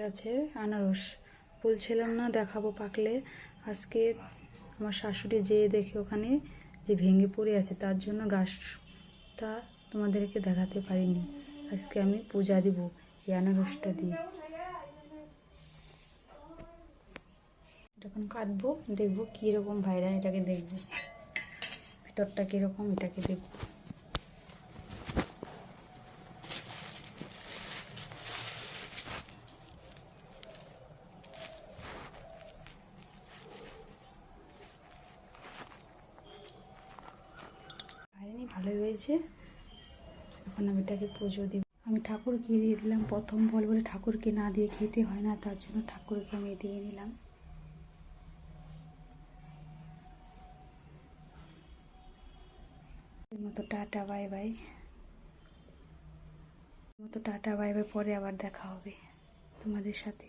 গাছের আনারস বলছিলাম না দেখাবো পাকলে। আজকে আমার শাশুড়ি যেয়ে দেখে ওখানে যে ভেঙে পড়ে আছে, তার জন্য গাছটা তোমাদেরকে দেখাতে পারিনি। আজকে আমি পূজা দিব এই আনারসটা দিয়ে। যখন কাটবো দেখবো কীরকম ভাইরাল, এটাকে দেখবো ভিতরটা কীরকম, এটাকে দেখবো। ভালোই হয়েছে। এখন আমি এটাকে পুজো দিব। আমি ঠাকুরকে দিয়ে দিলাম। প্রথম ফল বলে ঠাকুরকে না দিয়ে খেতে হয় না, তার জন্য ঠাকুরকে আমি দিয়ে নিলাম। Tata bye bye. Tata bye bye, পরে আবার দেখা হবে তোমাদের সাথে।